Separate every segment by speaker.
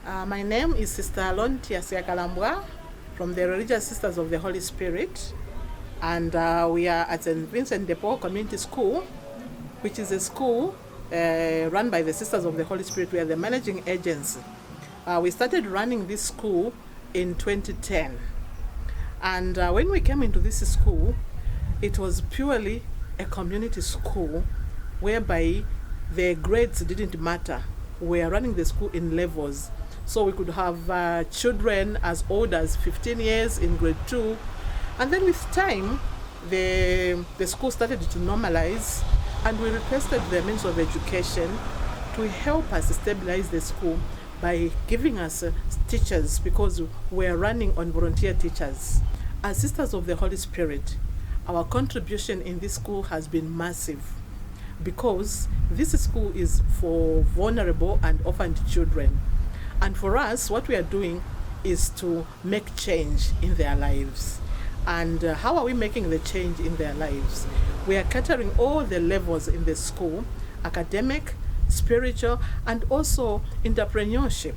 Speaker 1: My name is Sister Lontia Siakalambwa from the Religious Sisters of the Holy Spirit, and we are at St. Vincent de Paul Community School, which is a school run by the Sisters of the Holy Spirit. We are the managing agency. We started running this school in 2010, and when we came into this school, it was purely a community school whereby the grades didn't matter. We are running the school in levels. So we could have children as old as 15 years in grade 2. And then with time, the school started to normalize, and we requested the Ministry of Education to help us stabilize the school by giving us teachers, because we are running on volunteer teachers. As Sisters of the Holy Spirit, our contribution in this school has been massive, because this school is for vulnerable and orphaned children. And for us, what we are doing is to make change in their lives. And how are we making the change in their lives? We are catering all the levels in the school: academic, spiritual, and also entrepreneurship.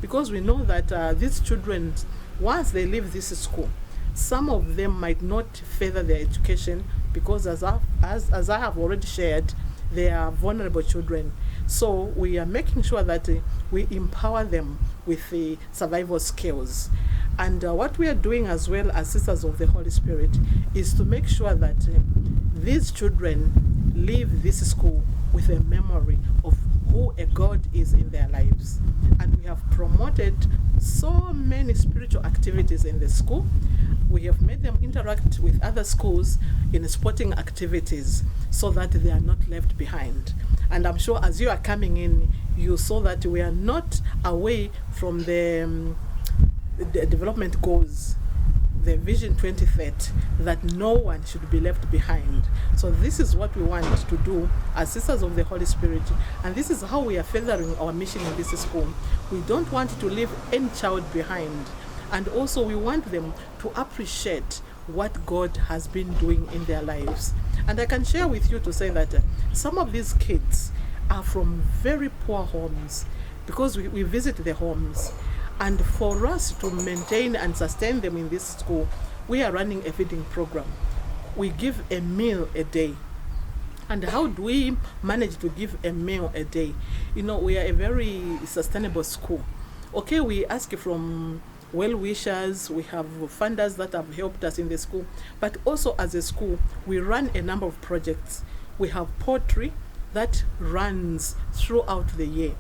Speaker 1: Because we know that these children, once they leave this school, some of them might not further their education, because as I have already shared, they are vulnerable children. So we are making sure that we empower them with the survival skills. And what we are doing as well as Sisters of the Holy Spirit is to make sure that these children leave this school with a memory of who a God is in their lives. And we have promoted so many spiritual activities in the school. We have made them interact with other schools in sporting activities so that they are not left behind. And I'm sure as you are coming in, you saw that we are not away from the development goals, the Vision 2030, that no one should be left behind. So this is what we want to do as Sisters of the Holy Spirit, and this is how we are furthering our mission in this school. We don't want to leave any child behind, and also we want them to appreciate what God has been doing in their lives. And I can share with you to say that some of these kids are from very poor homes, because we visit the homes. And for us to maintain and sustain them in this school, we are running a feeding program. We give a meal a day. And how do we manage to give a meal a day? You know, we are a very sustainable school. Okay, we ask from well-wishers, we have funders that have helped us in the school, but also as a school, we run a number of projects. We have poetry that runs throughout the year.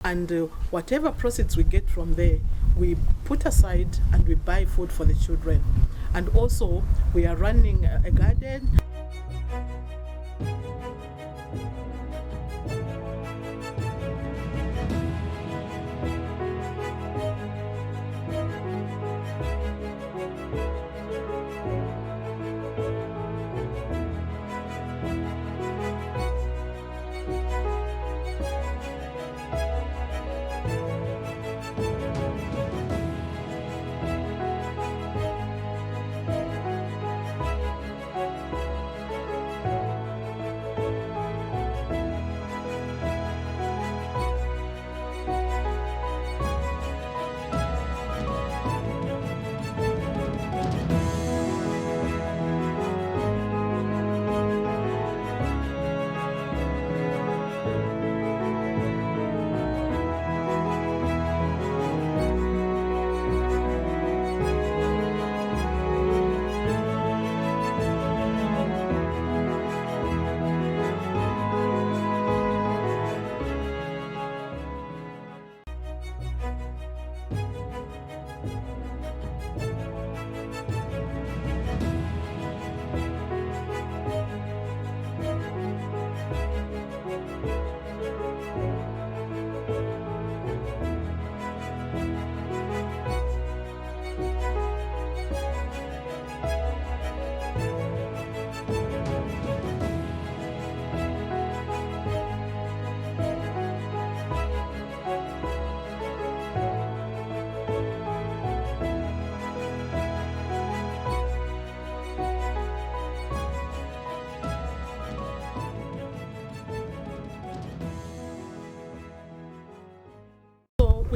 Speaker 1: And whatever proceeds we get from there, we put aside and we buy food for the children. And also, we are running a garden.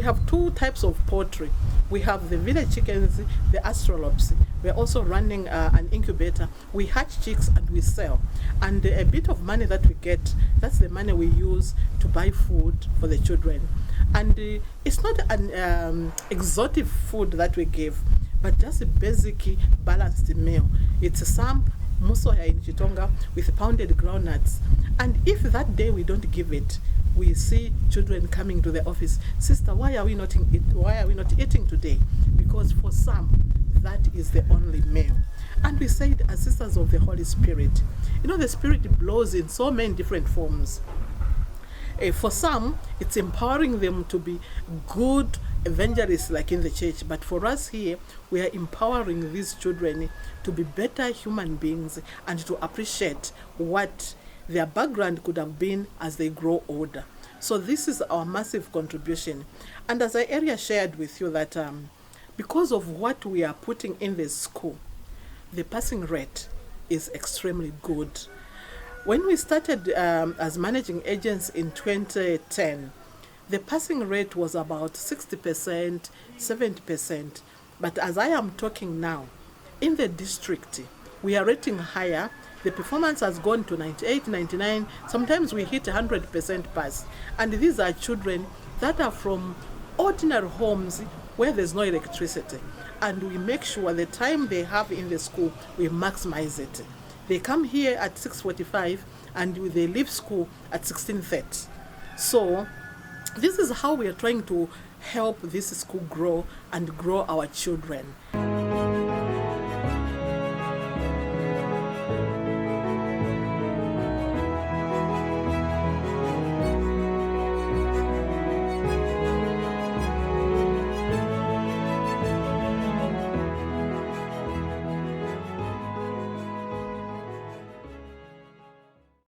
Speaker 1: have two types of poultry. We have the village chickens, the astrolops. We're also running an incubator. We hatch chicks and we sell. And a bit of money that we get, that's the money we use to buy food for the children. And it's not an exotic food that we give, but just a basic balanced meal. It's some musoya in Chitonga with pounded groundnuts. And if that day we don't give it, we see children coming to the office, sister, why are we not eating today? Because for some, that is the only meal. And we said, as sisters of the Holy Spirit, the Spirit blows in so many different forms. For some, it's empowering them to be good evangelists like in the church. But for us here, we are empowering these children to be better human beings and to appreciate what their background could have been as they grow older. So this is our massive contribution. And as I earlier shared with you that because of what we are putting in the school, the passing rate is extremely good. When we started as managing agents in 2010, the passing rate was about 60%, 70%. But as I am talking now, in the district, we are rating higher. The performance has gone to 98, 99. Sometimes we hit 100% pass. And these are children that are from ordinary homes where there's no electricity. And we make sure the time they have in the school, we maximize it. They come here at 6:45 and they leave school at 16:30. So this is how we are trying to help this school grow and grow our children.